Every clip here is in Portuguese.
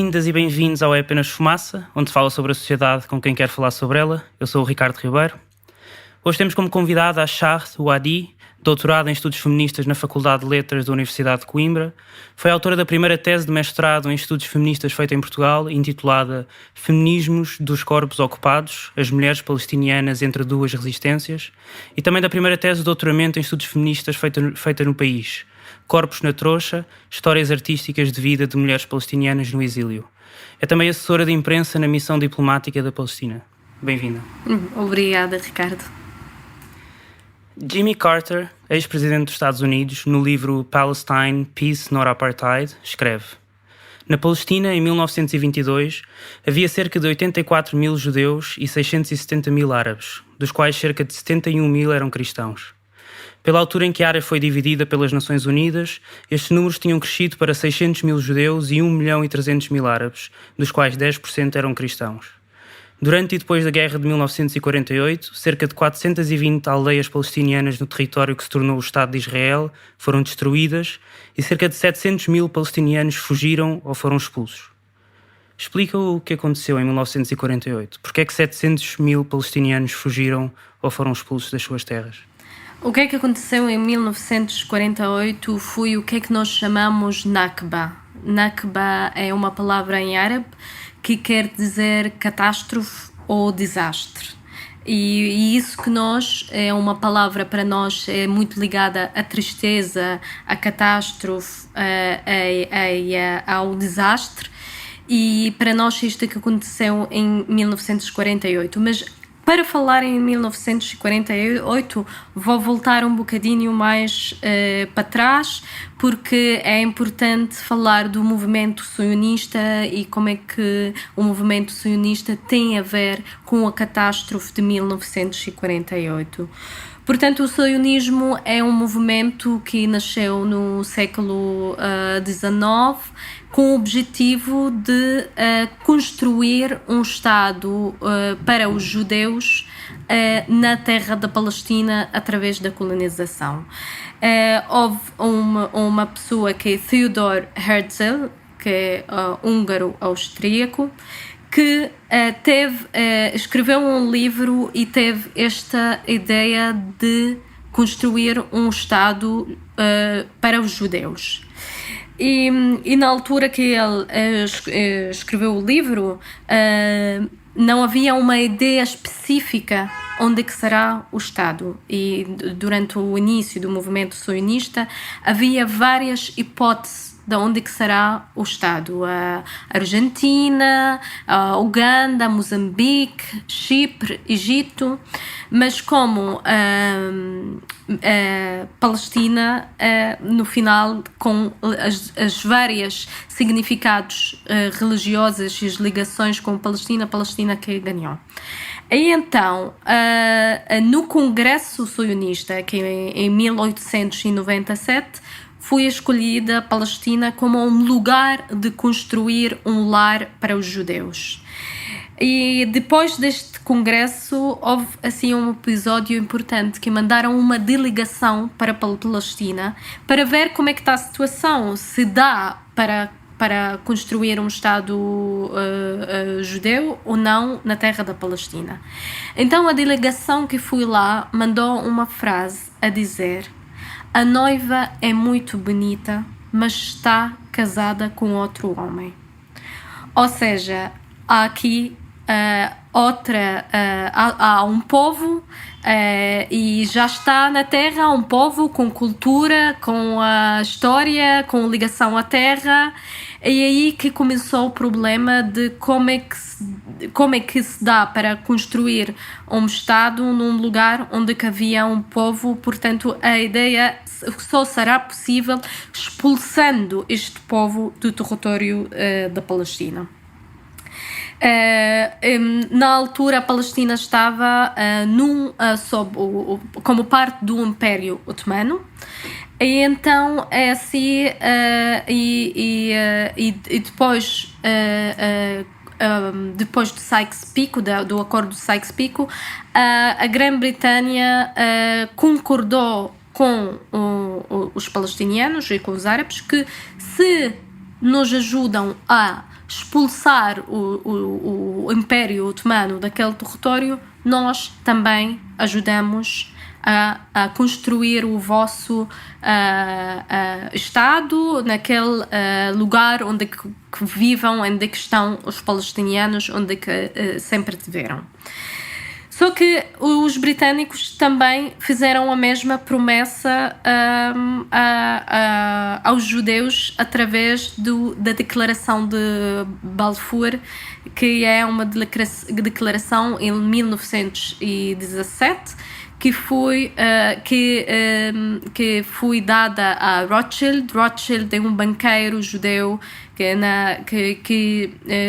Bem-vindas e bem-vindos ao É Apenas Fumaça, onde fala sobre a sociedade com quem quer falar sobre ela. Eu sou o Ricardo Ribeiro. Hoje temos como convidada a Shahd Ouadi, doutorada em Estudos Feministas na Faculdade de Letras da Universidade de Coimbra. Foi autora da primeira tese de mestrado em Estudos Feministas feita em Portugal, intitulada Feminismos dos Corpos Ocupados, as Mulheres Palestinianas entre Duas Resistências, e também da primeira tese de doutoramento em Estudos Feministas feita no país, Corpos na Trouxa, Histórias Artísticas de Vida de Mulheres Palestinianas no Exílio. É também assessora de imprensa na Missão Diplomática da Palestina. Bem-vinda. Obrigada, Ricardo. Jimmy Carter, ex-presidente dos Estados Unidos, no livro Palestine, Peace Not Apartheid, escreve: na Palestina, em 1922, havia cerca de 84 mil judeus e 670 mil árabes, dos quais cerca de 71 mil eram cristãos. Pela altura em que a área foi dividida pelas Nações Unidas, estes números tinham crescido para 600 mil judeus e 1.300.000 árabes, dos quais 10% eram cristãos. Durante e depois da Guerra de 1948, cerca de 420 aldeias palestinianas no território que se tornou o Estado de Israel foram destruídas e cerca de 700 mil palestinianos fugiram ou foram expulsos. Explica o que aconteceu em 1948. Por que é que 700 mil palestinianos fugiram ou foram expulsos das suas terras? O que é que aconteceu em 1948 foi o que é que nós chamamos Nakba. Nakba é uma palavra em árabe que quer dizer catástrofe ou desastre. E isso que nós, é uma palavra para nós é muito ligada à tristeza, à catástrofe, ao desastre. E para nós isto é que aconteceu em 1948. Mas para falar em 1948, vou voltar um bocadinho mais para trás, porque é importante falar do movimento sionista e como é que o movimento sionista tem a ver com a catástrofe de 1948. Portanto, o sionismo é um movimento que nasceu no século XIX com o objetivo de construir um Estado para os judeus na terra da Palestina através da colonização. Houve uma pessoa que é Theodor Herzl, que é húngaro-austríaco, que escreveu um livro e teve esta ideia de construir um Estado para os judeus. E na altura que ele escreveu o livro, não havia uma ideia específica onde que será o Estado. E durante o início do movimento sionista havia várias hipóteses de onde que será o Estado. A Argentina, a Uganda, Moçambique, Chipre, Egito. Mas como a Palestina, no final, com as várias significados religiosos e as ligações com a Palestina que ganhou. E então, no Congresso Sionista, que em 1897, foi escolhida a Palestina como um lugar de construir um lar para os judeus. E depois deste congresso houve assim um episódio importante que mandaram uma delegação para a Palestina para ver como é que está a situação, se dá para construir um Estado judeu ou não na terra da Palestina. Então a delegação que foi lá mandou uma frase a dizer: a noiva é muito bonita, mas está casada com outro homem. Ou seja, há aqui há um povo e já está na terra um povo com cultura, com a história, com ligação à terra. E aí que começou o problema de como é que se dá para construir um Estado num lugar onde havia um povo. Portanto, a ideia só será possível expulsando este povo do território da Palestina. Na altura a Palestina estava como parte do Império Otomano, e então assim depois do Sykes-Picot, do acordo de Sykes-Picot, a Grã-Bretanha concordou com os palestinianos e com os árabes que, se nos ajudam a expulsar o Império Otomano daquele território, nós também ajudamos a construir o vosso Estado naquele lugar onde que vivam, onde que estão os palestinianos, onde que sempre tiveram. Só que os britânicos também fizeram a mesma promessa aos judeus através da Declaração de Balfour, que é uma declaração em 1917, que foi dada a Rothschild. Rothschild é um banqueiro judeu que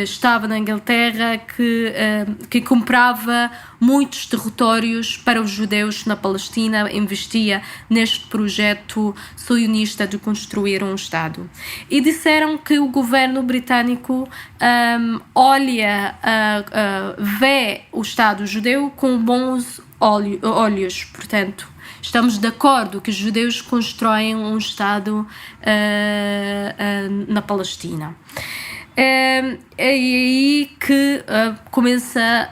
estava na Inglaterra, que comprava muitos territórios para os judeus na Palestina, investia neste projeto sionista de construir um Estado. E disseram que o governo britânico vê o Estado judeu com bons olhos, portanto, estamos de acordo que os judeus constroem um Estado na Palestina. É aí que começa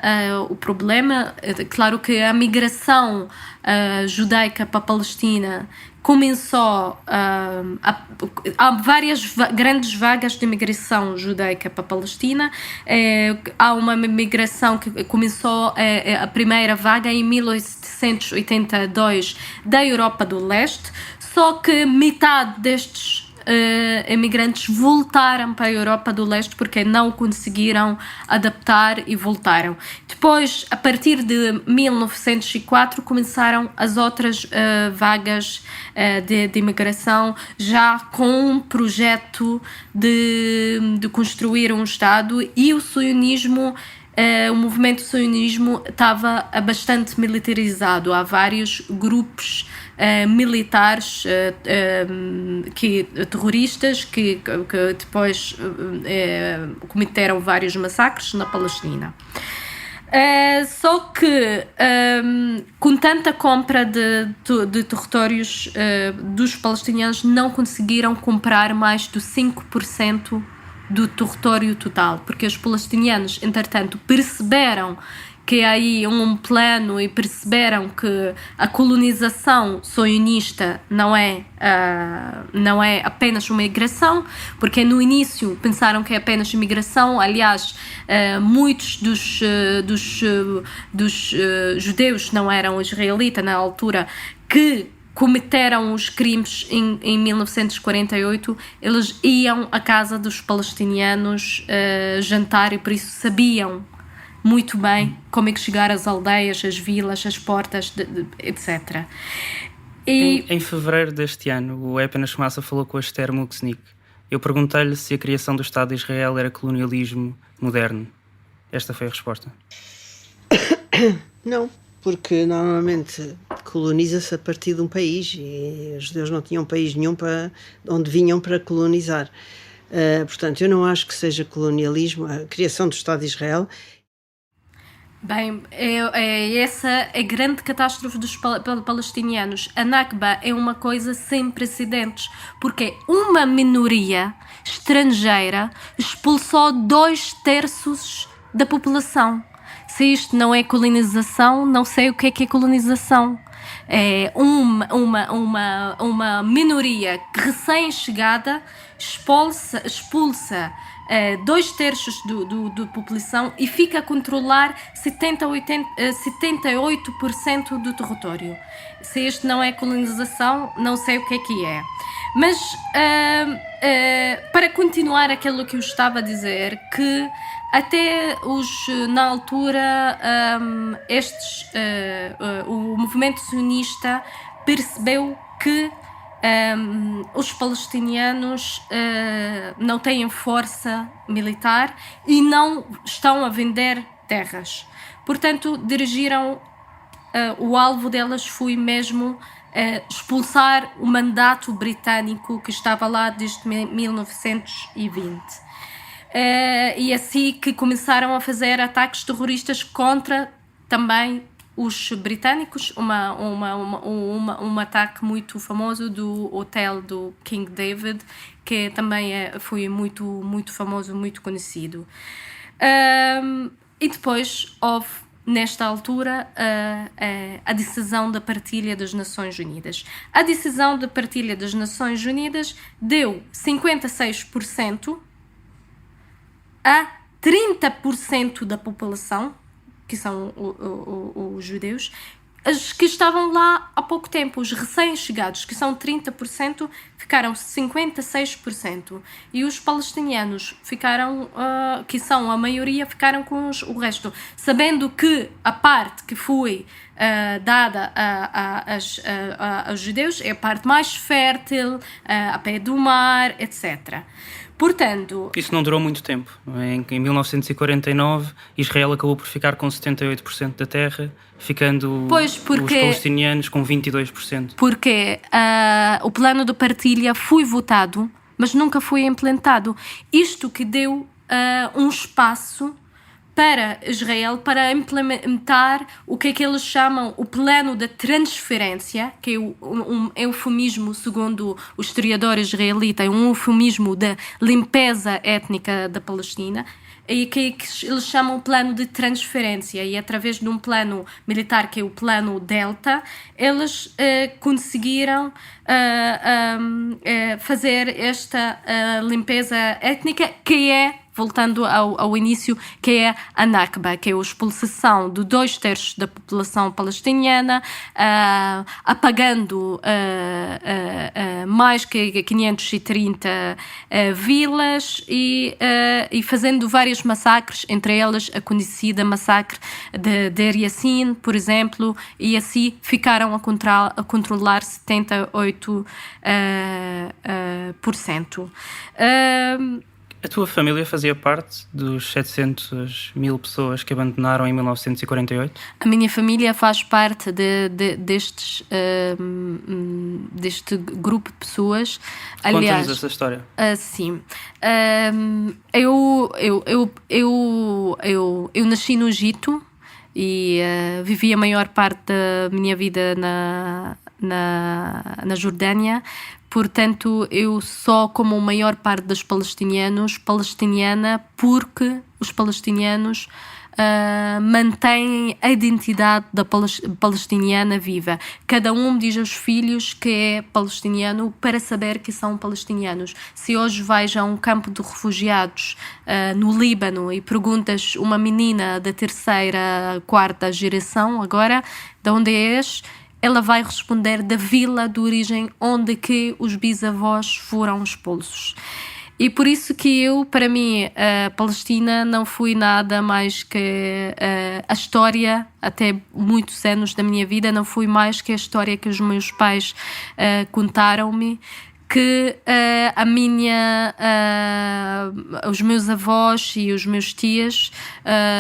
o problema. Claro que a migração judaica para a Palestina começou, há várias grandes vagas de migração judaica para a Palestina. Há uma migração que começou, a primeira vaga em 1882 da Europa do Leste, só que metade destes imigrantes voltaram para a Europa do Leste porque não conseguiram adaptar e voltaram. Depois, a partir de 1904, começaram as outras vagas de imigração, já com um projeto de construir um Estado, e o sionismo. O movimento sionismo estava bastante militarizado. Há vários grupos militares terroristas que depois cometeram vários massacres na Palestina. Só que com tanta compra de territórios dos palestinianos, não conseguiram comprar mais de 5% do território total, porque os palestinianos, entretanto, perceberam que há aí um plano e perceberam que a colonização sionista não é apenas uma migração, porque no início pensaram que é apenas imigração. Aliás, muitos dos judeus não eram israelitas na altura, que cometeram os crimes em 1948, eles iam à casa dos palestinianos jantar, e por isso sabiam muito bem como é que chegar às aldeias, às vilas, às portas, etc. Em fevereiro deste ano, o Epen Ashmassa falou com a Esther Muksnik. Eu perguntei-lhe se a criação do Estado de Israel era colonialismo moderno. Esta foi a resposta. Não, porque normalmente coloniza-se a partir de um país, e os judeus não tinham país nenhum onde vinham para colonizar. Portanto, eu não acho que seja colonialismo a criação do Estado de Israel. Bem, essa é a grande catástrofe dos palestinianos. A Nakba é uma coisa sem precedentes, porque uma minoria estrangeira expulsou 2/3 da população. Se isto não é colonização, não sei o que é colonização. É uma minoria recém-chegada expulsa 2/3 da população e fica a controlar 78% do território. Se isto não é colonização, não sei o que é. Mas para continuar aquilo que eu estava a dizer, que até na altura o movimento sionista percebeu que os palestinianos não têm força militar e não estão a vender terras. Portanto, dirigiram, o alvo delas foi mesmo expulsar o mandato britânico que estava lá desde 1920. E assim que começaram a fazer ataques terroristas contra também os britânicos, um ataque muito famoso do hotel do King David, que também foi muito, muito famoso, muito conhecido. E depois houve, nesta altura, a decisão da partilha das Nações Unidas. A decisão da partilha das Nações Unidas deu 56% a 30% da população, que são os judeus, os que estavam lá há pouco tempo, os recém-chegados, que são 30%, ficaram 56%. E os palestinianos ficaram, que são a maioria, ficaram com o resto. Sabendo que a parte que foi dada aos judeus é a parte mais fértil, a pé do mar, etc. Portanto, isso não durou muito tempo. Em 1949, Israel acabou por ficar com 78% da terra, ficando os palestinianos com 22%. Porque o plano de partilha foi votado, mas nunca foi implementado. Isto que deu um espaço para Israel para implementar o que é que eles chamam o plano de transferência, que é um eufemismo, segundo o historiador israelita, um eufemismo da limpeza étnica da Palestina, e que eles chamam plano de transferência, e através de um plano militar, que é o plano Delta, eles conseguiram fazer esta limpeza étnica, que é, voltando ao início, que é a Nakba, que é a expulsão de 2/3 da população palestiniana, apagando mais que 530 vilas e fazendo vários massacres, entre elas a conhecida massacre de Deir Yassin, por exemplo, e assim ficaram a controlar 78%. A tua família fazia parte dos 700.000 pessoas que abandonaram em 1948? A minha família faz parte deste grupo de pessoas. Aliás, conta-nos essa história. Sim. Eu nasci no Egito e vivi a maior parte da minha vida na Jordânia. Portanto, eu sou como a maior parte dos palestiniana, porque os palestinianos mantêm a identidade da palestiniana viva. Cada um diz aos filhos que é palestiniano para saber que são palestinianos. Se hoje vais a um campo de refugiados no Líbano e perguntas uma menina da 3ª, 4ª geração agora, de onde és? Ela vai responder da vila de origem onde que os bisavós foram expulsos. E por isso que para mim, a Palestina não foi nada mais que a história, até muitos anos da minha vida, não foi mais que a história que os meus pais contaram-me, que os meus avós e os meus tios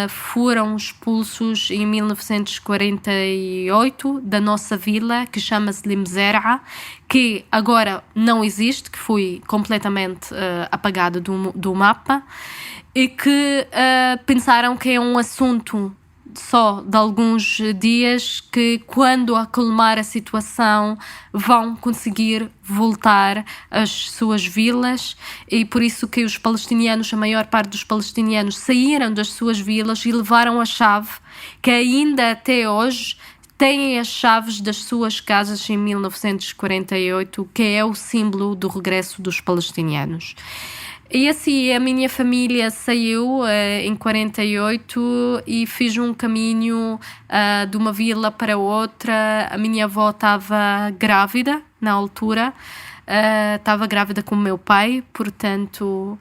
foram expulsos em 1948 da nossa vila, que chama-se Limzera, que agora não existe, que foi completamente apagada do mapa, e que pensaram que é um assunto só de alguns dias, que quando acalmar a situação vão conseguir voltar às suas vilas, e por isso que os palestinianos, a maior parte dos palestinianos, saíram das suas vilas e levaram a chave, que ainda até hoje têm as chaves das suas casas em 1948, que é o símbolo do regresso dos palestinianos. E assim, a minha família saiu em 48 e fiz um caminho de uma vila para outra. A minha avó estava grávida na altura, estava grávida com o meu pai, portanto,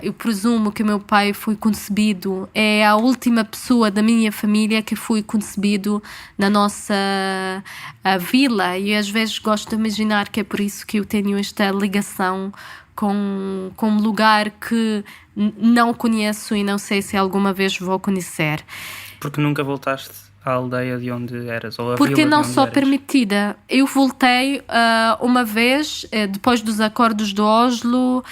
eu presumo que o meu pai foi concebido, é a última pessoa da minha família que foi concebido na nossa vila, e às vezes gosto de imaginar que é por isso que eu tenho esta ligação com um lugar que não conheço e não sei se alguma vez vou conhecer. Porque nunca voltaste à aldeia de onde eras? Ou porque não sou permitida. Eu voltei uma vez, depois dos acordos de Oslo,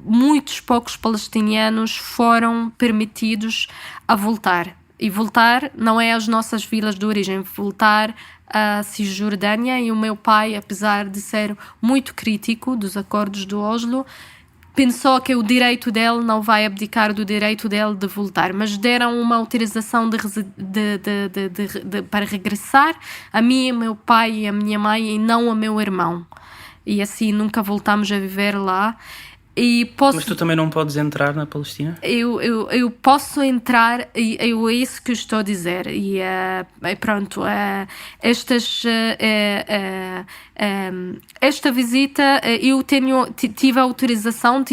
muitos poucos palestinianos foram permitidos a voltar. e voltar não é as nossas vilas de origem, voltar à Cisjordânia. E o meu pai, apesar de ser muito crítico dos acordos de Oslo, pensou que o direito dele não vai abdicar do direito dele de voltar, mas deram uma autorização para regressar a mim, o meu pai e a minha mãe, e não ao meu irmão. E assim nunca voltamos a viver lá. Mas tu também não podes entrar na Palestina? Eu posso entrar, é isso que eu estou a dizer. E pronto, esta visita eu tive a autorização,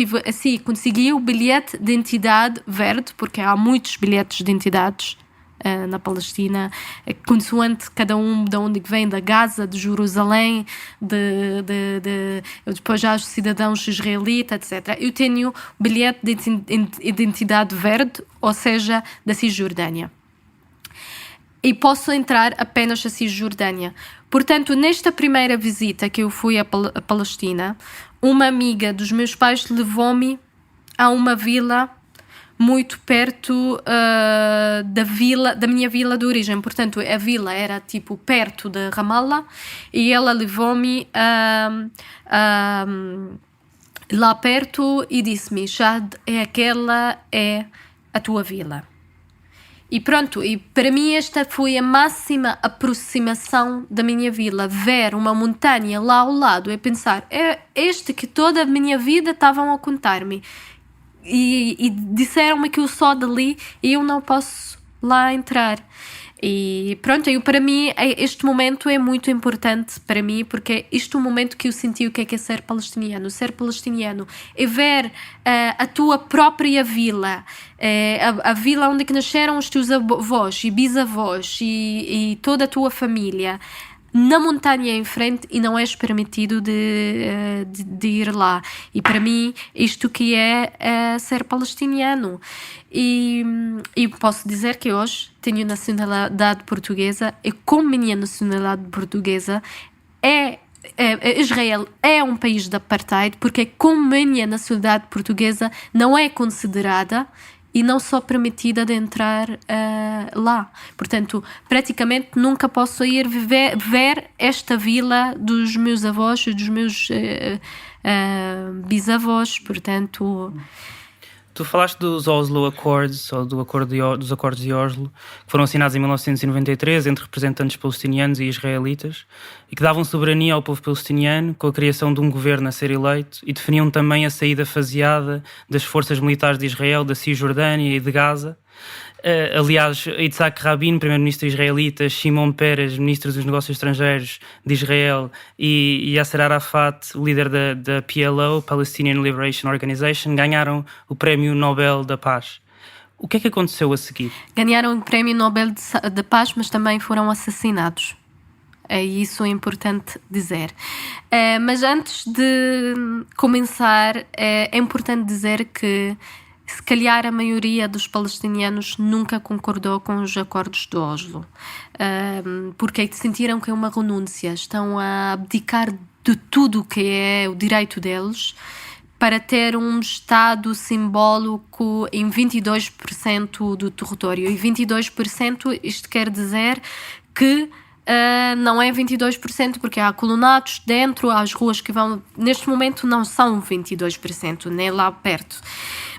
consegui o bilhete de identidade verde, porque há muitos bilhetes de identidades na Palestina, consoante cada um de onde vem, da Gaza, de Jerusalém, depois já os cidadãos israelitas, etc. Eu tenho bilhete de identidade verde, ou seja, da Cisjordânia. E posso entrar apenas na Cisjordânia. Portanto, nesta primeira visita que eu fui à Palestina, uma amiga dos meus pais levou-me a uma vila muito perto da minha vila de origem. Portanto, a vila era tipo perto de Ramallah, e ela levou-me lá perto e disse-me: Jade, aquela é a tua vila. E pronto, e para mim esta foi a máxima aproximação da minha vila, ver uma montanha lá ao lado e pensar, é este que toda a minha vida estavam a contar-me. E disseram-me que eu sou dali e eu não posso lá entrar. E pronto, para mim este momento é muito importante para mim, porque este é o momento que eu senti o que é ser palestiniano. Ser palestiniano é ver a tua própria vila, a vila onde nasceram os teus avós e bisavós e toda a tua família na montanha em frente, e não és permitido de ir lá. E para mim isto que é ser palestiniano. E posso dizer que hoje tenho nacionalidade portuguesa, e com minha nacionalidade portuguesa Israel é um país de apartheid, porque com minha nacionalidade portuguesa não é considerada e não sou permitida de entrar lá. Portanto, praticamente nunca posso ir ver esta vila dos meus avós e dos meus bisavós. Portanto... Tu falaste dos Oslo Accords, ou dos Acordos de Oslo, que foram assinados em 1993 entre representantes palestinianos e israelitas, e que davam soberania ao povo palestiniano com a criação de um governo a ser eleito, e definiam também a saída faseada das forças militares de Israel, da Cisjordânia e de Gaza. Aliás, Yitzhak Rabin, primeiro-ministro israelita, Shimon Peres, ministro dos negócios estrangeiros de Israel, e Yasser Arafat, o líder da PLO, Palestinian Liberation Organization, ganharam o Prémio Nobel da Paz. O que é que aconteceu a seguir? Ganharam o Prémio Nobel da Paz, mas também foram assassinados. Isso é importante dizer. Mas antes de começar, é importante dizer que se calhar a maioria dos palestinianos nunca concordou com os acordos de Oslo, porque sentiram que é uma renúncia, estão a abdicar de tudo o que é o direito deles para ter um Estado simbólico em 22% do território. E 22%, isto quer dizer que não é 22%, porque há colonatos dentro, as ruas que vão... Neste momento não são 22%, nem lá perto.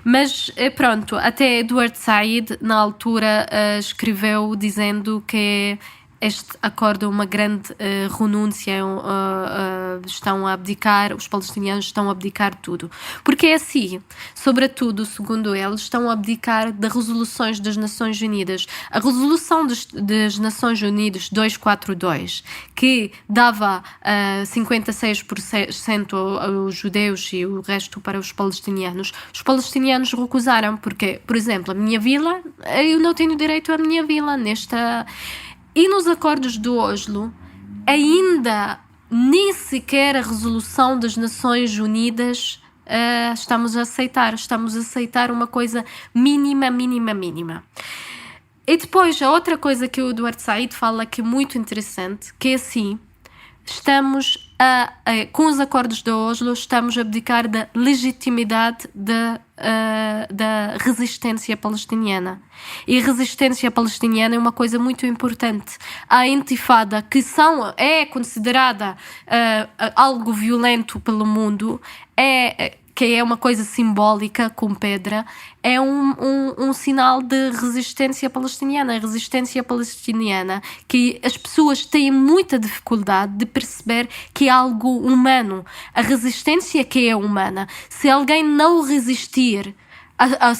Mas pronto, até Edward Said, na altura, escreveu dizendo que este acordo é uma grande renúncia, estão a abdicar, os palestinianos estão a abdicar tudo. Porque é assim, sobretudo, segundo eles, estão a abdicar das resoluções das Nações Unidas. A resolução das Nações Unidas 242, que dava 56% aos judeus e o resto para os palestinianos recusaram, porque, por exemplo, a minha vila, eu não tenho direito à minha vila nesta... E nos acordos de Oslo, ainda nem sequer a resolução das Nações Unidas estamos a aceitar uma coisa mínima. E depois, a outra coisa que o Edward Said fala que é muito interessante, que é assim, estamos com os acordos de Oslo, estamos a abdicar da legitimidade da resistência palestiniana. E a resistência palestiniana é uma coisa muito importante. A intifada, que é considerada algo violento pelo mundo, que é uma coisa simbólica, com pedra, é um sinal de resistência palestiniana. A resistência palestiniana, que as pessoas têm muita dificuldade de perceber que é algo humano. A resistência que é humana. Se alguém não resistir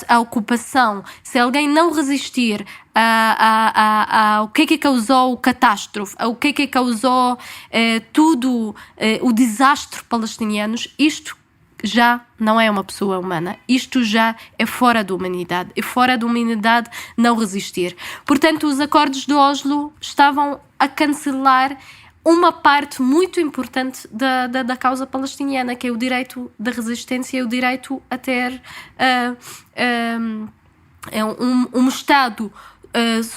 à ocupação, se alguém não resistir ao que causou o catástrofe, ao que causou tudo o desastre palestinianos, isto já não é uma pessoa humana. Isto já é fora da humanidade. É fora da humanidade não resistir. Portanto, os acordos de Oslo estavam a cancelar uma parte muito importante da causa palestiniana, que é o direito da resistência, o direito a ter um Estado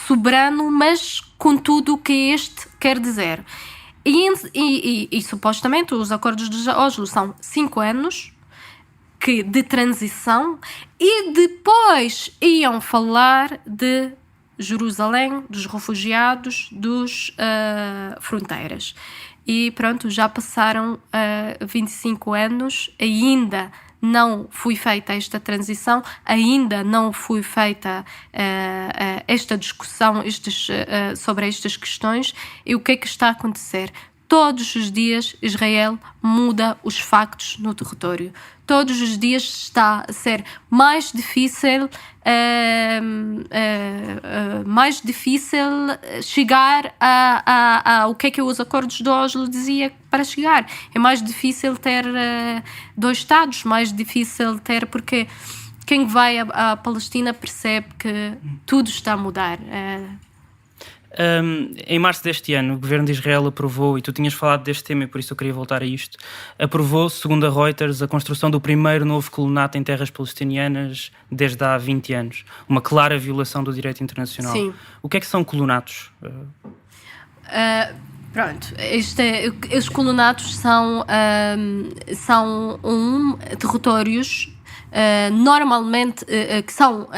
soberano, mas com tudo o que este quer dizer. E supostamente os acordos de Oslo são 5 anos de transição, e depois iam falar de Jerusalém, dos refugiados, dos fronteiras. E pronto, já passaram 25 anos, ainda não foi feita esta transição, ainda não foi feita esta discussão sobre estas questões. E o que é que está a acontecer? Todos os dias Israel muda os factos no território. Todos os dias está a ser mais difícil chegar a o que é que os acordos de Oslo dizia para chegar. É mais difícil ter 2 Estados, mais difícil ter, porque quem vai à Palestina percebe que tudo está a mudar. Em março deste ano, o governo de Israel aprovou, e tu tinhas falado deste tema e por isso eu queria voltar a isto, aprovou, segundo a Reuters, a construção do primeiro novo colonato em terras palestinianas desde há 20 anos. Uma clara violação do direito internacional. Sim. O que é que são colonatos? Pronto, os colonatos são territórios normalmente que são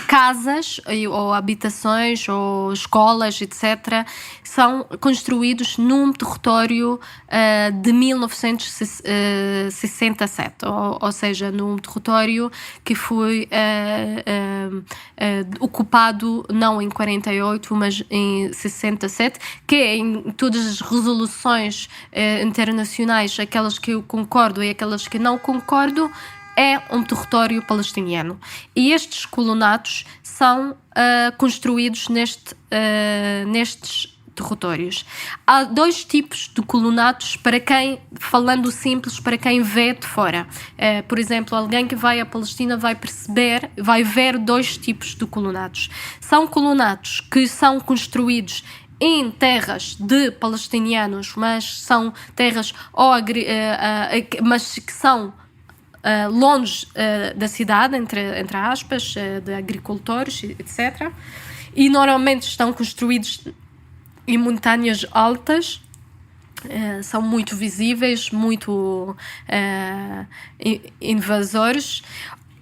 casas ou habitações ou escolas, etc., são construídos num território de 1967, ou seja, num território que foi ocupado não em 48, mas em 67, que é em todas as resoluções internacionais, aquelas que eu concordo e aquelas que não concordo, é um território palestiniano. E estes colonatos são construídos nestes territórios. Há 2 tipos de colonatos, falando simples, para quem vê de fora. Por exemplo, alguém que vai à Palestina vai ver 2 tipos de colonatos. São colonatos que são construídos em terras de palestinianos, mas são terras mas que são longe da cidade, entre aspas, de agricultores, etc. E normalmente estão construídos em montanhas altas, são muito visíveis, muito invasores.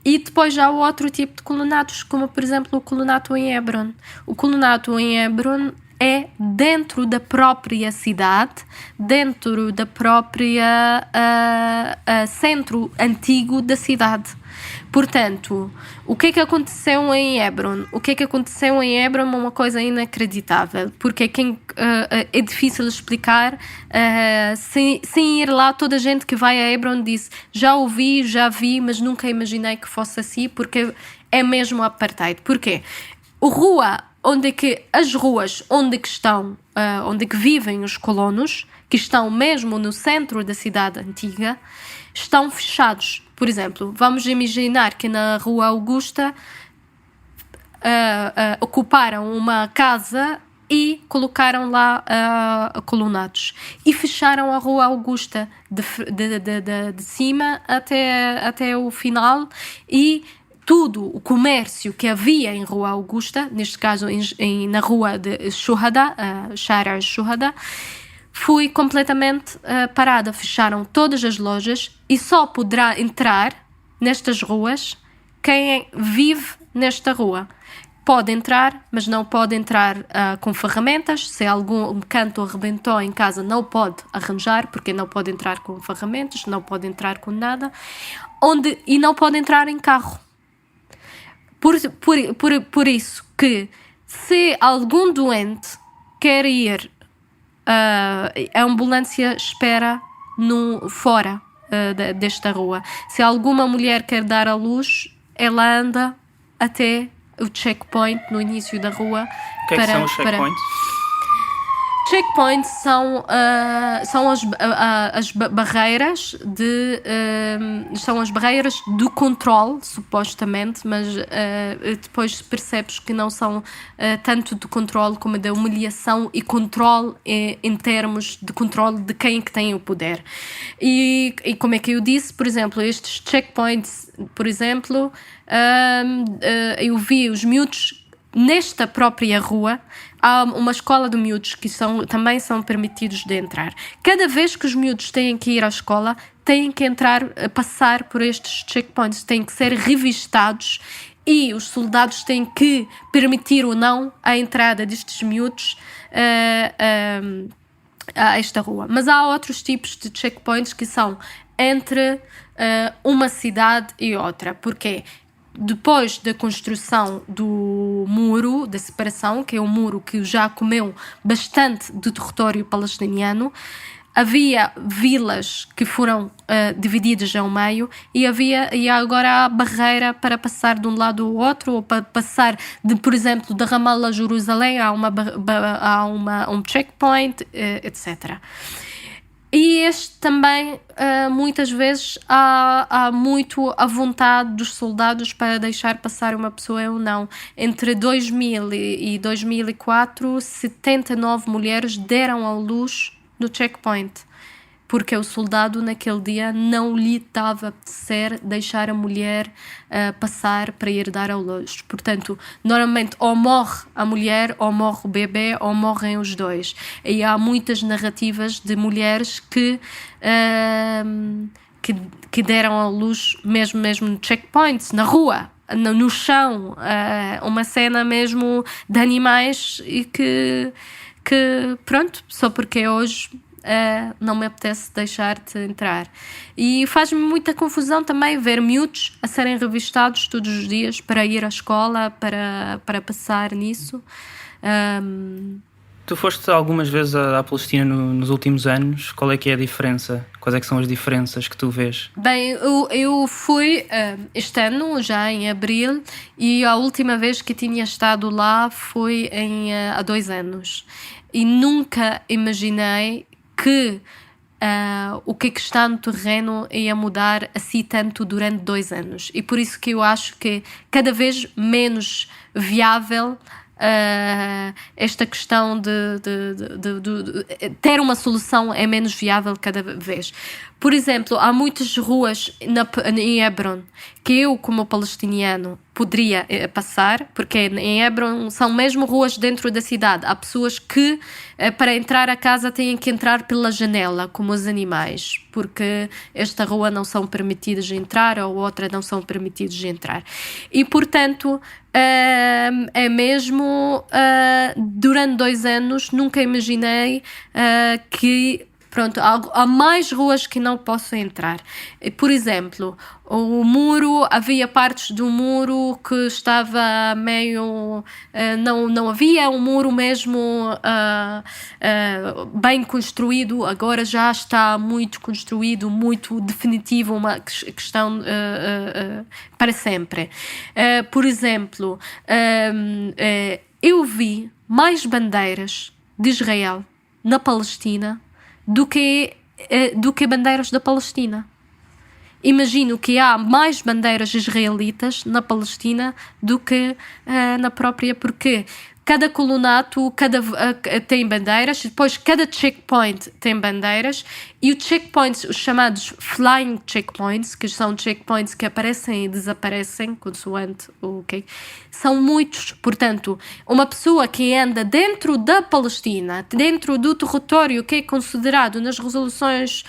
E depois já há outro tipo de colonatos, como por exemplo o colonato em Hebron. O colonato em Hebron é dentro da própria cidade, dentro da própria centro antigo da cidade. Portanto, o que é que aconteceu em Hebron? O que é que aconteceu em Hebron é uma coisa inacreditável, porque é difícil explicar. Sem ir lá, toda a gente que vai a Hebron diz: já ouvi, já vi, mas nunca imaginei que fosse assim, porque é mesmo apartheid. Porquê? As ruas onde que vivem os colonos, que estão mesmo no centro da cidade antiga, estão fechados. Por exemplo, vamos imaginar que na Rua Augusta ocuparam uma casa e colocaram lá colonatos e fecharam a Rua Augusta de cima até o final, e tudo o comércio que havia em Rua Augusta, neste caso na Rua de Shuhada, Shara Shuhada, foi completamente parada. Fecharam todas as lojas e só poderá entrar nestas ruas quem vive nesta rua. Pode entrar, mas não pode entrar com ferramentas. Se algum canto arrebentou em casa, não pode arranjar, porque não pode entrar com ferramentas, não pode entrar com nada. E não pode entrar em carro. Por isso que, se algum doente quer ir, a ambulância espera fora desta rua. Se alguma mulher quer dar à luz, ela anda até o checkpoint no início da rua. O que é que são os checkpoints? Checkpoints são as barreiras são as barreiras do controle, supostamente, mas depois percebes que não são tanto de controle como de humilhação e controle em termos de controle de quem que tem o poder. E como é que eu disse, por exemplo, estes checkpoints, por exemplo, eu vi os miúdos nesta própria rua. Há uma escola de miúdos que também são permitidos de entrar. Cada vez que os miúdos têm que ir à escola, têm que passar por estes checkpoints, têm que ser revistados e os soldados têm que permitir ou não a entrada destes miúdos a esta rua. Mas há outros tipos de checkpoints que são entre uma cidade e outra. Porquê? Depois da construção do muro da separação, que é um muro que já comeu bastante do território palestiniano, havia vilas que foram divididas ao meio e agora há barreira para passar de um lado ao outro, ou para passar, por exemplo, de Ramallah a Jerusalém, há um checkpoint, etc. E este também, muitas vezes, há muito a vontade dos soldados para deixar passar uma pessoa ou não. Entre 2000 e 2004, 79 mulheres deram à luz no checkpoint, porque o soldado naquele dia não lhe estava a apetecer deixar a mulher passar para ir dar à luz. Portanto, normalmente ou morre a mulher, ou morre o bebê, ou morrem os dois. E há muitas narrativas de mulheres que deram à luz mesmo no checkpoints, na rua, no chão, uma cena mesmo de animais e que pronto, só porque hoje não me apetece deixar-te entrar. E faz-me muita confusão também ver miúdos a serem revistados todos os dias para ir à escola, para passar nisso. Tu foste algumas vezes à Palestina nos últimos anos. Qual é que é a diferença? Quais é que são as diferenças que tu vês? Bem, eu fui este ano, já em abril, e a última vez que tinha estado lá foi há 2 anos. E nunca imaginei que o que está no terreno ia mudar assim tanto durante 2 anos. E por isso que eu acho que cada vez menos viável esta questão de ter uma solução é menos viável cada vez. Por exemplo, há muitas ruas em Hebron que eu, como palestiniano, poderia passar, porque em Hebron são mesmo ruas dentro da cidade. Há pessoas que, para entrar a casa, têm que entrar pela janela, como os animais, porque esta rua não são permitidos de entrar ou outra não são permitidos de entrar. E, portanto, é mesmo durante 2 anos nunca imaginei que pronto, há mais ruas que não posso entrar. Por exemplo, o muro, havia partes do muro que estava meio... não havia um muro mesmo bem construído, agora já está muito construído, muito definitivo, uma questão para sempre. Por exemplo, eu vi mais bandeiras de Israel na Palestina do que bandeiras da Palestina. Imagino que há mais bandeiras israelitas na Palestina do que na própria, porque cada colonato tem bandeiras, depois cada checkpoint tem bandeiras, e os checkpoints, os chamados flying checkpoints, que são checkpoints que aparecem e desaparecem, consoante o que são muitos. Portanto, uma pessoa que anda dentro da Palestina, dentro do território que é considerado nas resoluções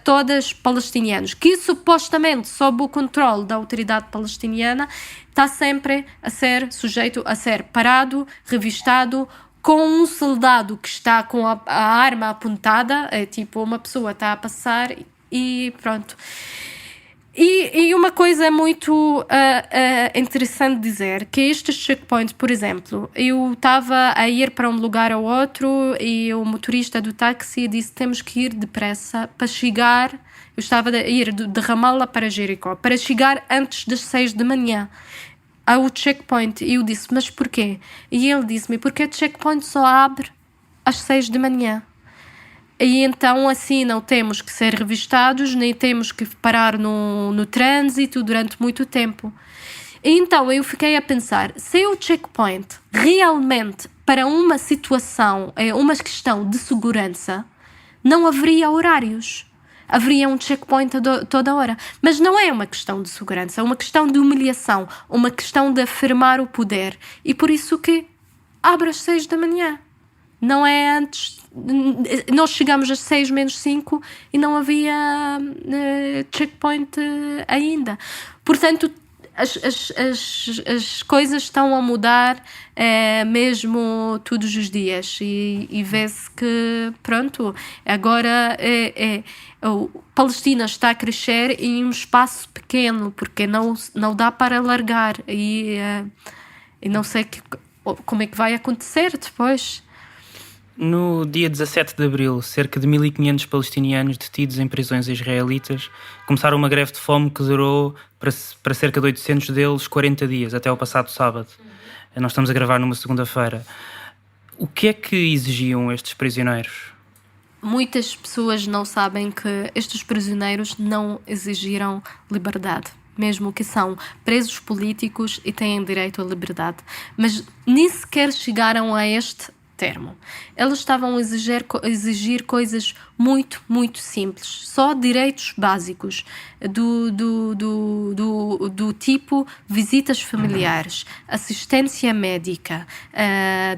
todas palestinianas, que supostamente sob o controle da autoridade palestiniana, está sempre a ser sujeito a ser parado, revistado, com um soldado que está com a arma apontada, é tipo uma pessoa está a passar e pronto. E uma coisa muito interessante dizer, que estes checkpoints, por exemplo, eu estava a ir para um lugar ou outro e o motorista do táxi disse: temos que ir depressa para chegar. Eu estava a ir de Ramallah para Jericó, para chegar antes das 6 da manhã ao checkpoint. E eu disse: mas porquê? E ele disse-me: porque o checkpoint só abre às 6 da manhã. E então assim não temos que ser revistados, nem temos que parar no trânsito durante muito tempo. E então eu fiquei a pensar, se o checkpoint realmente para uma situação, uma questão de segurança, não haveria horários. Haveria um checkpoint toda hora. Mas não é uma questão de segurança, é uma questão de humilhação, uma questão de afirmar o poder. E por isso que abre às 6 da manhã. Não é antes. Nós chegamos às 6 menos 5 e não havia checkpoint ainda. Portanto, as coisas estão a mudar mesmo todos os dias e vê-se que, pronto, agora Palestina está a crescer em um espaço pequeno, porque não dá para alargar e não sei como é que vai acontecer depois. No dia 17 de abril, cerca de 1.500 palestinianos detidos em prisões israelitas começaram uma greve de fome que durou para cerca de 800 deles 40 dias, até ao passado sábado. Nós estamos a gravar numa segunda-feira. O que é que exigiam estes prisioneiros? Muitas pessoas não sabem que estes prisioneiros não exigiram liberdade, mesmo que são presos políticos e têm direito à liberdade. Mas nem sequer chegaram a este termo. Eles estavam a exigir coisas muito, muito simples. Só direitos básicos do tipo visitas familiares, assistência médica,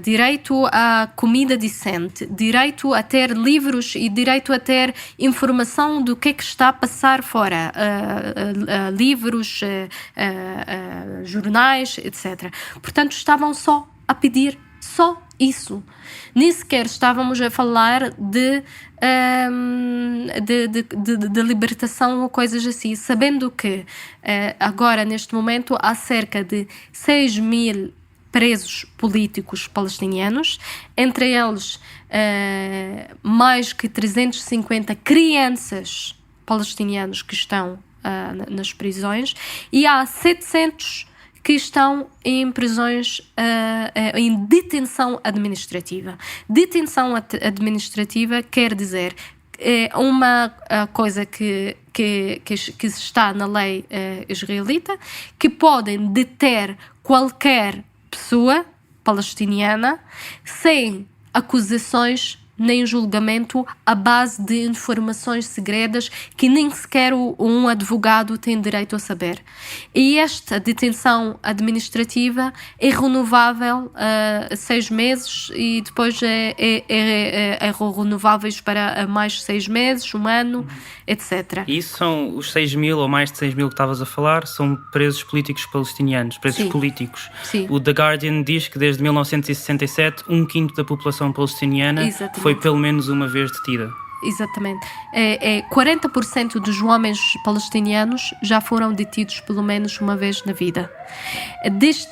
direito a comida decente, direito a ter livros e direito a ter informação do que está a passar fora, livros, jornais, etc. Portanto, estavam só a pedir só isso. Nem sequer estávamos a falar de libertação ou coisas assim, sabendo que agora, neste momento, há cerca de 6.000 presos políticos palestinianos, entre eles mais que 350 crianças palestinianos que estão nas prisões, e há 700 que estão em prisões, em detenção administrativa. Detenção administrativa quer dizer uma coisa que está na lei israelita, que podem deter qualquer pessoa palestiniana sem acusações nem julgamento à base de informações segredas que nem sequer um advogado tem direito a saber. E esta detenção administrativa é renovável a 6 meses e depois é renováveis para mais 6 meses, um ano, etc. E isso são os 6.000 ou mais de 6.000 que estavas a falar, são presos políticos palestinianos, presos Sim. políticos. Sim. O The Guardian diz que desde 1967 um quinto da população palestiniana Exatamente. foi pelo menos uma vez detida. Exatamente. 40% dos homens palestinianos já foram detidos pelo menos uma vez na vida. Desde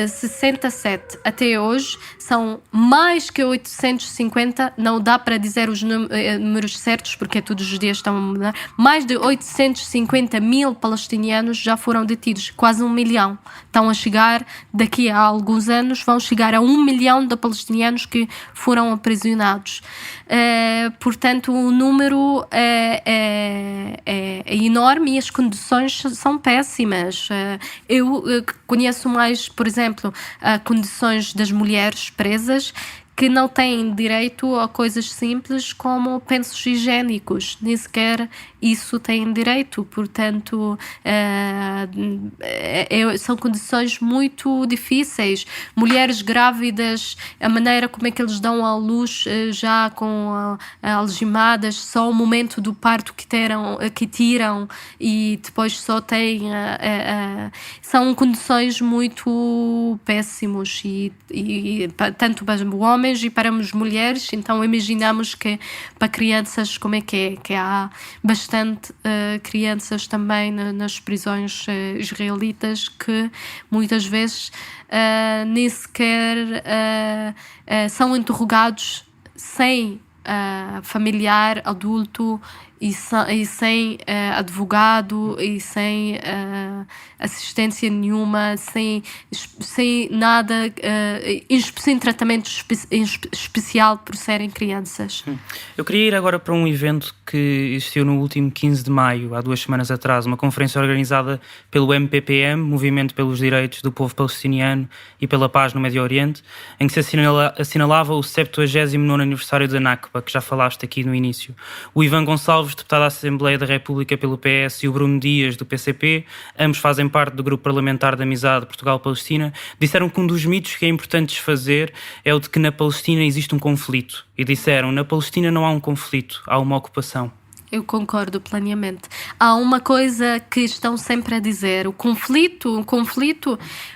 67 até hoje, são mais que 850, não dá para dizer os números certos, porque todos os dias estão a mudar, mais de 850.000 palestinianos já foram detidos, quase 1 milhão. Estão a chegar, daqui a alguns anos, vão chegar a 1 milhão de palestinianos que foram aprisionados. Portanto, o número é enorme e as condições são péssimas. Eu conheço mais, por exemplo, condições das mulheres presas que não têm direito a coisas simples como pensos higiênicos, nem sequer isso têm direito, portanto são condições muito difíceis. Mulheres grávidas, a maneira como é que eles dão à luz já com algemadas, só o momento do parto que tiram e depois só têm são condições muito péssimas e tanto para os homens e para as mulheres. Então imaginamos que para crianças como é que há bastante crianças também nas prisões israelitas que muitas vezes nem sequer são interrogados sem familiar adulto e sem advogado e sem assistência nenhuma, sem nada, sem tratamento especial por serem crianças. Eu queria ir agora para um evento que existiu no último 15 de maio, há 2 semanas atrás, uma conferência organizada pelo MPPM, Movimento pelos Direitos do Povo Palestiniano e pela Paz no Médio Oriente, em que se assinalava o 79º aniversário da Nakba, que já falaste aqui no início. O Ivan Gonçalves, deputado da Assembleia da República pelo PS, e o Bruno Dias, do PCP, ambos fazem parte do Grupo Parlamentar de Amizade Portugal-Palestina, disseram que um dos mitos que é importante desfazer é o de que na Palestina existe um conflito. E disseram, na Palestina não há um conflito, há uma ocupação. Eu concordo plenamente. Há uma coisa que estão sempre a dizer, o conflito,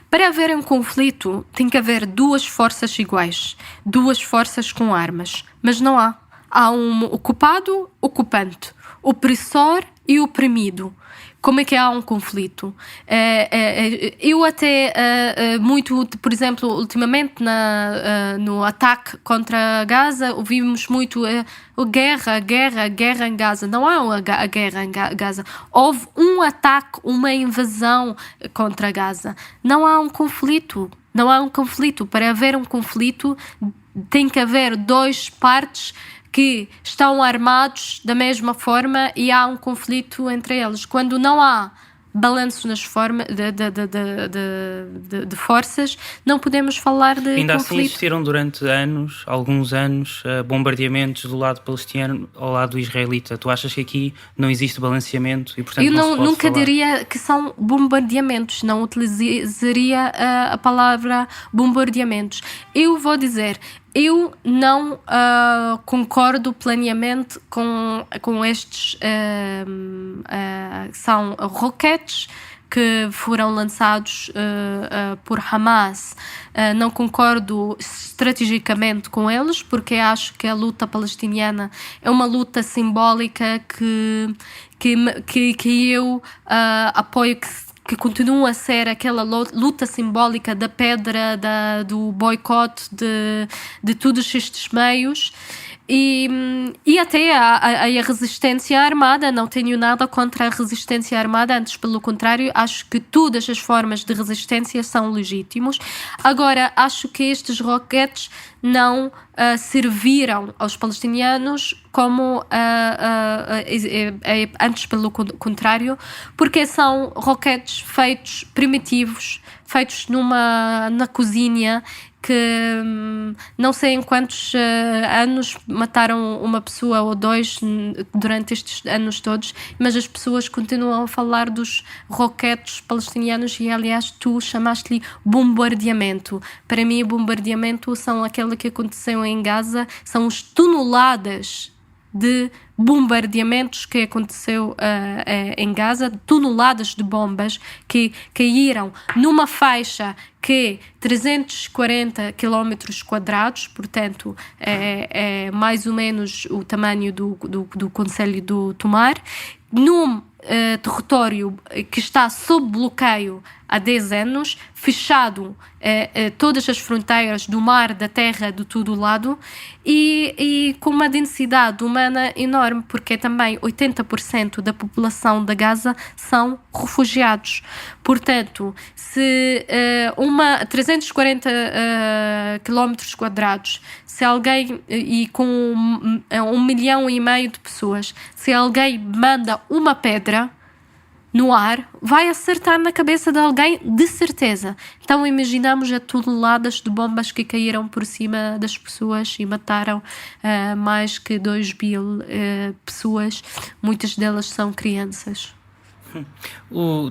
para haver um conflito tem que haver 2 forças iguais, 2 forças com armas, mas não há. Há um ocupado, ocupante, opressor e oprimido. Como é que há um conflito? Eu até, por exemplo, ultimamente no ataque contra Gaza, ouvimos muito guerra em Gaza. Não há uma guerra em Gaza. Houve um ataque, uma invasão contra Gaza. Não há um conflito. Não há um conflito. Para haver um conflito, tem que haver 2 partes que estão armados da mesma forma e há um conflito entre eles. Quando não há balanço nas formas de forças, não podemos falar de ainda conflito. Assim existiram durante alguns anos, bombardeamentos do lado palestiniano ao lado israelita. Tu achas que aqui não existe balanceamento e, portanto, eu nunca falar? Diria que são bombardeamentos, não utilizaria a palavra bombardeamentos. Eu vou dizer, eu não concordo plenamente com estes são roquetes que foram lançados por Hamas. Não concordo estrategicamente com eles, porque acho que a luta palestiniana é uma luta simbólica que eu apoio, que continua a ser aquela luta simbólica da pedra, do boicote de todos estes meios. E até a resistência armada, não tenho nada contra a resistência armada, antes pelo contrário, acho que todas as formas de resistência são legítimos. Agora, acho que estes roquetes não serviram aos palestinianos como antes pelo contrário, porque são roquetes feitos primitivos, feitos na cozinha, que não sei em quantos anos mataram uma pessoa ou 2 durante estes anos todos, mas as pessoas continuam a falar dos roquetes palestinianos e, aliás, tu chamaste-lhe bombardeamento. Para mim, bombardeamento são aquilo que aconteceu em Gaza, são as toneladas de bombardeamentos que aconteceu em Gaza, toneladas de bombas que caíram numa faixa que 340 km², portanto é mais ou menos o tamanho do Conselho do Tomar, num território que está sob bloqueio há 10 anos, fechado todas as fronteiras do mar, da terra, de todo o lado, e com uma densidade humana enorme, porque também 80% da população da Gaza são refugiados. Portanto, se 340 quilómetros quadrados, se alguém, e com 1,5 milhão de pessoas, se alguém manda uma pedra no ar, vai acertar na cabeça de alguém, de certeza. Então imaginamos a toneladas de bombas que caíram por cima das pessoas e mataram mais que 2.000 pessoas. Muitas delas são crianças.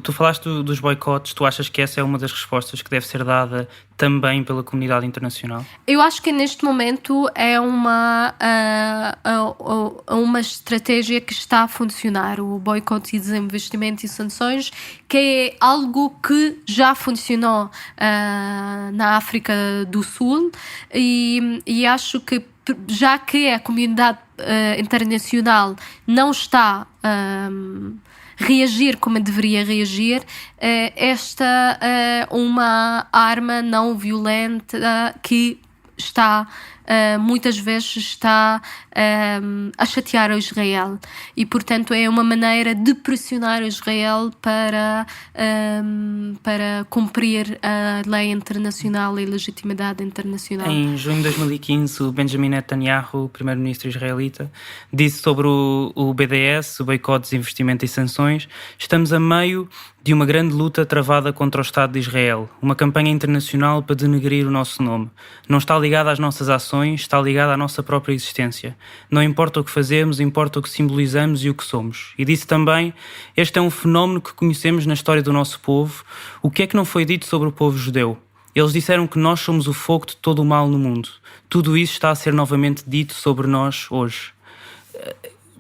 Tu falaste dos boicotes. Tu achas que essa é uma das respostas que deve ser dada também pela comunidade internacional? Eu acho que neste momento é uma estratégia que está a funcionar, o boicote e desinvestimento e sanções, que é algo que já funcionou na África do Sul, e acho que, já que a comunidade internacional não está reagir como deveria reagir, esta é uma arma não violenta que está muitas vezes está a chatear o Israel, e portanto é uma maneira de pressionar o Israel para cumprir a lei internacional e a legitimidade internacional. Em junho de 2015, o Benjamin Netanyahu, o primeiro-ministro israelita, disse sobre o BDS, o boicote, desinvestimento e sanções: estamos a meio de uma grande luta travada contra o Estado de Israel, uma campanha internacional para denegrir o nosso nome. Não está ligada às nossas ações, está ligada à nossa própria existência. Não importa o que fazemos, importa o que simbolizamos e o que somos. E disse também: este é um fenómeno que conhecemos na história do nosso povo. O que é que não foi dito sobre o povo judeu? Eles disseram que nós somos o fogo de todo o mal no mundo. Tudo isso está a ser novamente dito sobre nós hoje.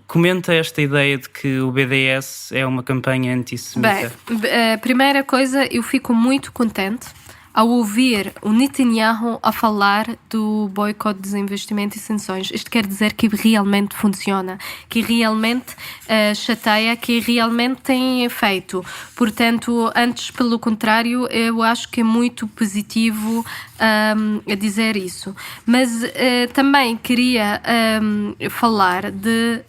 Comenta esta ideia de que o BDS é uma campanha antissemita. Bem, a primeira coisa, eu fico muito contente ao ouvir o Netanyahu a falar do boicote, desinvestimento e sanções. Isto quer dizer que realmente funciona, que realmente chateia, que realmente tem efeito. Portanto, antes, pelo contrário, eu acho que é muito positivo a dizer isso. Mas também queria falar de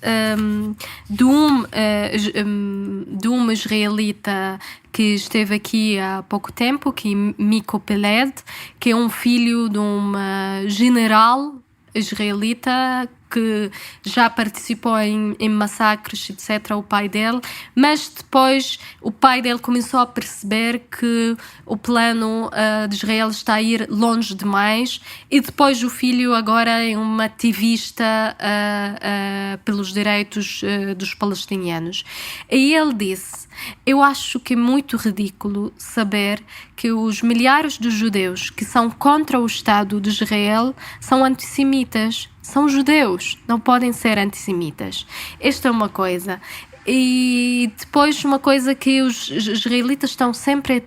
um israelita que esteve aqui há pouco tempo, que é Miko Peled, que é um filho de uma general israelita que já participou em massacres, etc., o pai dele, mas depois o pai dele começou a perceber que o plano de Israel está a ir longe demais, e depois o filho agora é um ativista pelos direitos dos palestinianos. E ele disse: eu acho que é muito ridículo saber que os milhares de judeus que são contra o Estado de Israel são antissemitas. São judeus, não podem ser antissemitas. Esta é uma coisa. E depois uma coisa que os israelitas estão sempre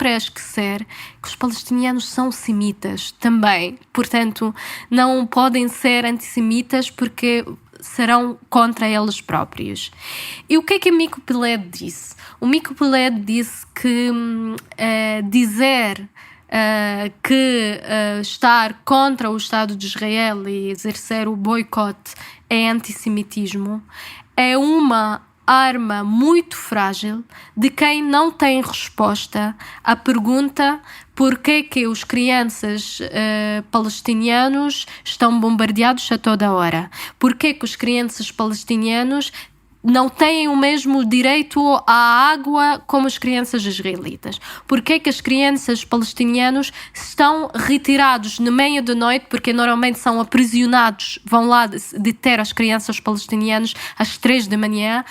a esquecer, que os palestinianos são semitas também. Portanto, não podem ser antissemitas porque serão contra eles próprios. E o que Miko Peled disse? O Miko Peled disse que dizer que estar contra o Estado de Israel e exercer o boicote é antissemitismo, é uma arma muito frágil de quem não tem resposta à pergunta por que os crianças palestinianos estão bombardeados a toda hora. Por que os crianças palestinianos não têm o mesmo direito à água como as crianças israelitas? Por que as crianças palestinianos estão retirados no meio da noite, porque normalmente são aprisionados, vão lá deter as crianças palestinianas às 3 da manhã,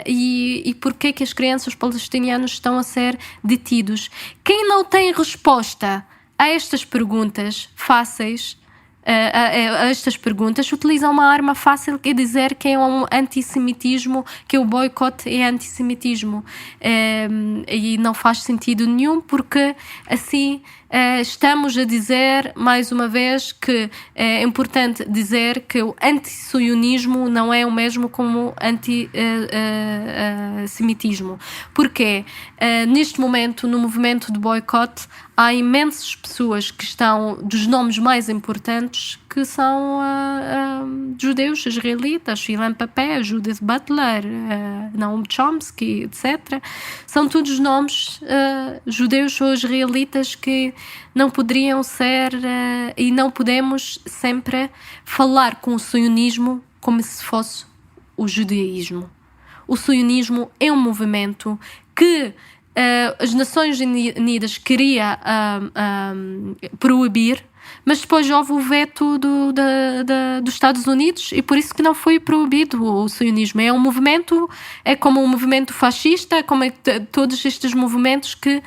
e por que as crianças palestinianas estão a ser detidos? Quem não tem resposta a estas perguntas fáceis, a estas perguntas, utiliza uma arma fácil, que é dizer que é um antissemitismo, que o boicote é antissemitismo, e não faz sentido nenhum, porque assim estamos a dizer, mais uma vez, que é importante dizer que o anti-sionismo não é o mesmo como anti-semitismo. Porque neste momento, no movimento de boicote, há imensas pessoas que estão, dos nomes mais importantes, que são judeus, israelitas, Ilan Pappé, Judith Butler, Noam Chomsky, etc. São todos nomes judeus ou israelitas que não poderiam ser e não podemos sempre falar com o sionismo como se fosse o judaísmo. O sionismo é um movimento que as Nações Unidas queria proibir, mas depois houve o veto dos Estados Unidos e por isso que não foi proibido o sionismo. É um movimento, é como um movimento fascista, como todos estes movimentos que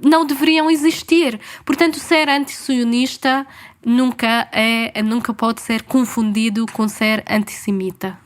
não deveriam existir. Portanto, ser anti-sionista nunca pode ser confundido com ser antissemita.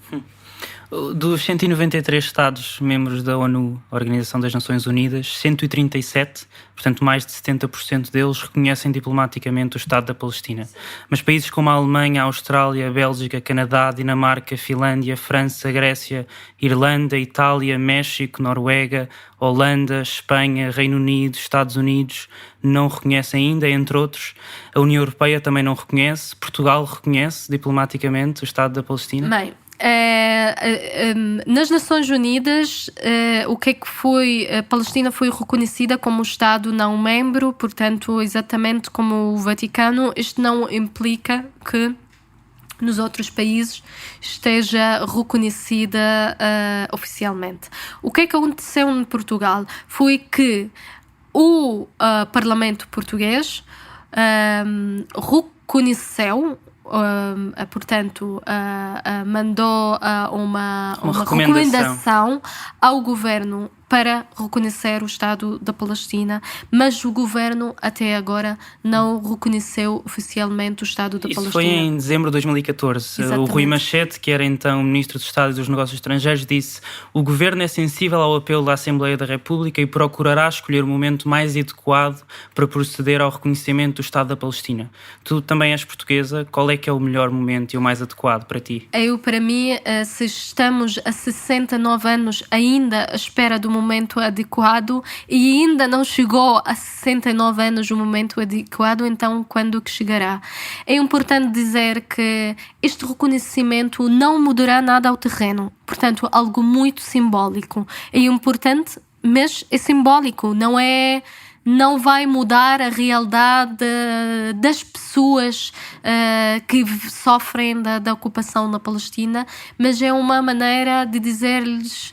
Dos 193 Estados membros da ONU, a Organização das Nações Unidas, 137, portanto mais de 70% deles, reconhecem diplomaticamente o Estado da Palestina. Mas países como a Alemanha, a Austrália, a Bélgica, Canadá, Dinamarca, Finlândia, França, Grécia, Irlanda, Itália, México, Noruega, Holanda, Espanha, Reino Unido, Estados Unidos não reconhecem ainda, entre outros. A União Europeia também não reconhece. Portugal reconhece diplomaticamente o Estado da Palestina? Bem, nas Nações Unidas, o que é que foi? A Palestina foi reconhecida como Estado não membro, portanto, exatamente como o Vaticano. Isto não implica que nos outros países esteja reconhecida oficialmente. O que é que aconteceu em Portugal? Foi que o Parlamento português reconheceu, portanto, mandou uma recomendação ao governo para reconhecer o Estado da Palestina, mas o governo até agora não reconheceu oficialmente o Estado da Palestina. Isso foi em dezembro de 2014. Exatamente. O Rui Machete, que era então Ministro de Estado e dos Negócios Estrangeiros, disse: o governo é sensível ao apelo da Assembleia da República e procurará escolher o momento mais adequado para proceder ao reconhecimento do Estado da Palestina. Tu também és portuguesa, qual é que é o melhor momento e o mais adequado para ti? Para mim, se estamos a 69 anos ainda à espera do momento adequado e ainda não chegou a 69 anos o momento adequado, então quando que chegará? É importante dizer que este reconhecimento não mudará nada ao terreno, portanto, algo muito simbólico. É importante, mas é simbólico, não vai mudar a realidade das pessoas que sofrem da ocupação na Palestina, mas é uma maneira de dizer-lhes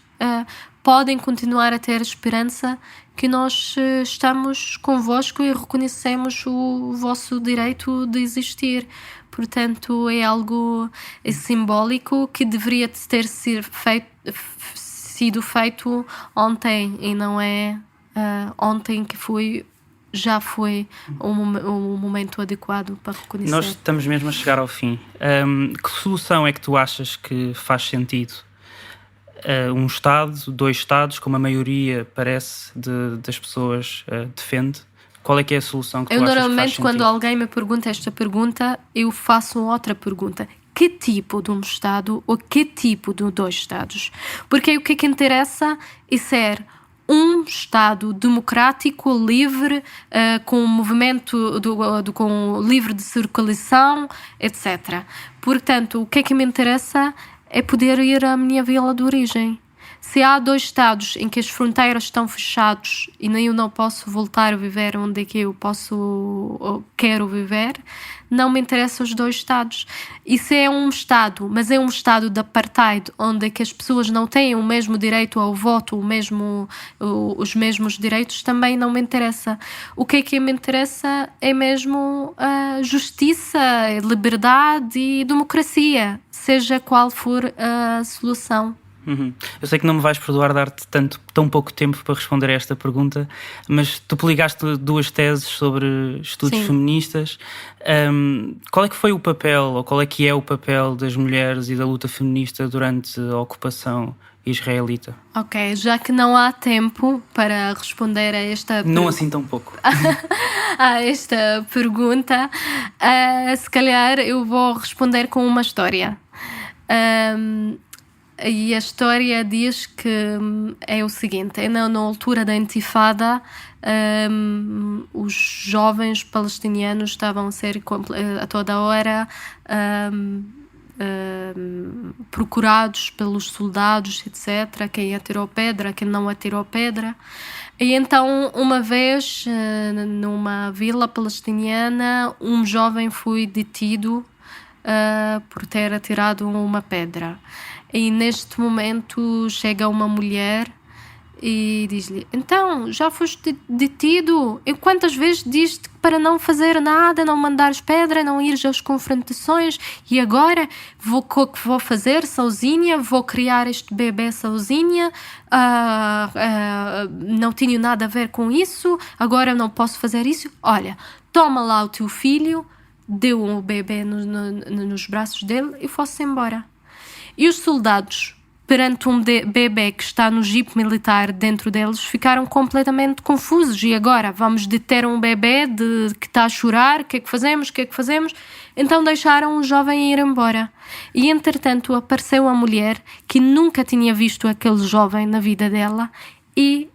podem continuar a ter esperança que nós estamos convosco e reconhecemos o vosso direito de existir. Portanto, é algo simbólico que deveria ter sido feito ontem e não é ontem que já foi o momento adequado para reconhecer. Nós estamos mesmo a chegar ao fim. Que solução é que tu achas que faz sentido? Um Estado, 2 Estados, como a maioria parece das pessoas defende? Qual é que é a solução que tu achas que faz sentido? Normalmente, quando alguém me pergunta esta pergunta, eu faço outra pergunta. Que tipo de um Estado ou que tipo de 2 Estados? Porque o que é que interessa é ser um Estado democrático, livre, com um movimento com livre de circulação, etc. Portanto, o que é que me interessa é poder ir à minha vila de origem. Se há 2 Estados em que as fronteiras estão fechadas e nem eu não posso voltar a viver onde é que eu quero viver, não me interessam os 2 Estados. E se é um Estado, mas é um Estado de apartheid, onde é que as pessoas não têm o mesmo direito ao voto, os mesmos direitos, também não me interessa. O que é que me interessa é mesmo a justiça, liberdade e democracia, seja qual for a solução. Eu sei que não me vais perdoar dar-te tão pouco tempo para responder a esta pergunta, mas tu publicaste 2 teses sobre estudos Sim. feministas. Qual é que foi o papel, ou qual é que é o papel das mulheres e da luta feminista durante a ocupação israelita? Ok, já que não há tempo para responder a esta Não assim tão pouco. a esta pergunta, se calhar eu vou responder com uma história. E a história diz que é o seguinte: na altura da Intifada, os jovens palestinianos estavam a ser a toda hora procurados pelos soldados, etc. Quem atirou pedra, quem não atirou pedra. E então, uma vez, numa vila palestiniana, um jovem foi detido por ter atirado uma pedra. E neste momento chega uma mulher e diz-lhe: então, já foste detido? E quantas vezes diste para não fazer nada, não mandares pedra, não ires às confrontações? E agora o que vou fazer sozinha? Vou criar este bebê sozinha? Não tenho nada a ver com isso? Agora não posso fazer isso? Olha, toma lá o teu filho. Deu o bebê nos braços dele e foi-se embora. E os soldados, perante um bebê que está no jipe militar dentro deles, ficaram completamente confusos. E agora? Vamos deter um bebê que está a chorar? O que é que fazemos? O que é que fazemos? Então deixaram o jovem ir embora. E entretanto apareceu a mulher que nunca tinha visto aquele jovem na vida dela e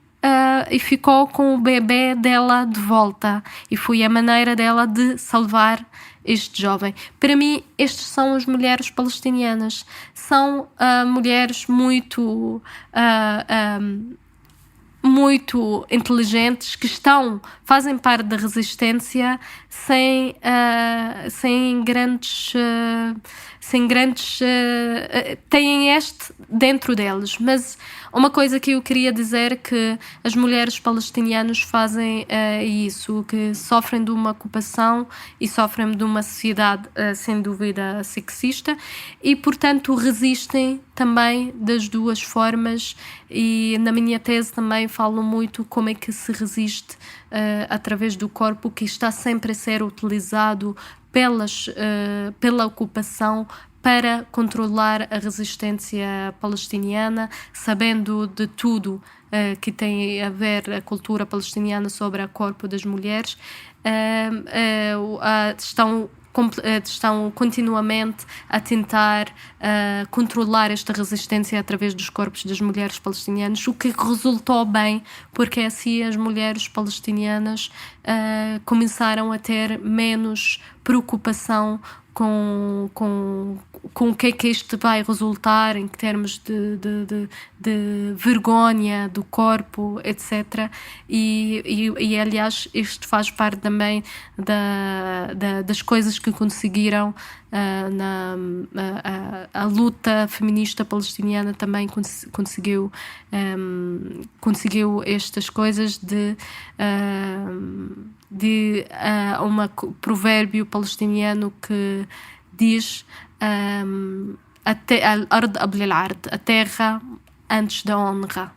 ficou com o bebê dela de volta. E foi a maneira dela de salvar este jovem. Para mim, estas são as mulheres palestinianas. São mulheres muito inteligentes, que fazem parte da resistência sem grandes têm este dentro deles. Mas uma coisa que eu queria dizer é que as mulheres palestinianas fazem isso, que sofrem de uma ocupação e sofrem de uma sociedade sem dúvida sexista e, portanto, resistem também das duas formas. E na minha tese também falo muito como é que se resiste através do corpo, que está sempre a ser utilizado pela ocupação para controlar a resistência palestiniana, sabendo de tudo que tem a ver a cultura palestiniana sobre o corpo das mulheres. Estão continuamente a tentar controlar esta resistência através dos corpos das mulheres palestinianas, o que resultou bem, porque assim as mulheres palestinianas começaram a ter menos preocupação com o que é que isto vai resultar em termos de vergonha do corpo, etc. E aliás, isto faz parte também das coisas que conseguiram a luta feminista palestiniana também conseguiu estas coisas de um provérbio palestiniano que diz a terra antes da honra.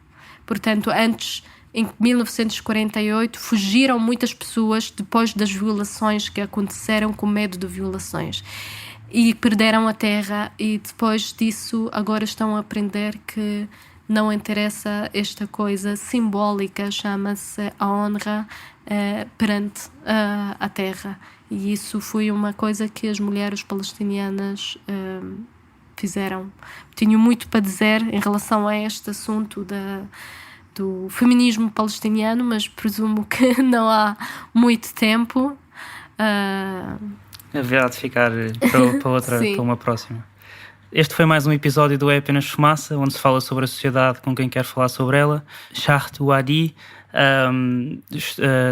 Portanto, em 1948, fugiram muitas pessoas depois das violações que aconteceram, com medo de violações, e perderam a terra, e depois disso agora estão a aprender que não interessa esta coisa simbólica, chama-se a honra perante a terra. E isso foi uma coisa que as mulheres palestinianas fizeram. Tenho muito para dizer em relação a este assunto do feminismo palestiniano, mas presumo que não há muito tempo. Haverá de ficar para uma próxima. Este foi mais um episódio do É Apenas Fumaça, onde se fala sobre a sociedade com quem quer falar sobre ela. Shaht Wadi,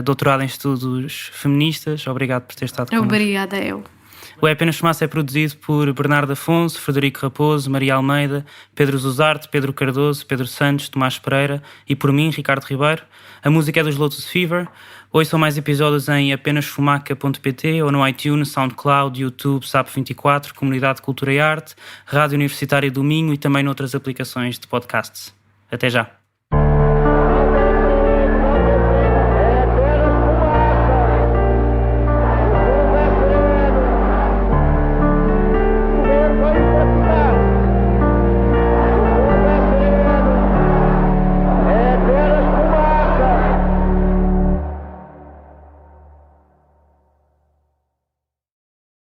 doutorado em estudos feministas. Obrigado por ter estado connosco. Obrigada eu. O É Apenas Fumaça é produzido por Bernardo Afonso, Frederico Raposo, Maria Almeida, Pedro Zuzarte, Pedro Cardoso, Pedro Santos, Tomás Pereira e por mim, Ricardo Ribeiro. A música é dos Lotus Fever. Ouçam mais episódios em apenasfumaca.pt ou no iTunes, SoundCloud, YouTube, SAP24, Comunidade de Cultura e Arte, Rádio Universitária do Minho e também noutras aplicações de podcasts. Até já!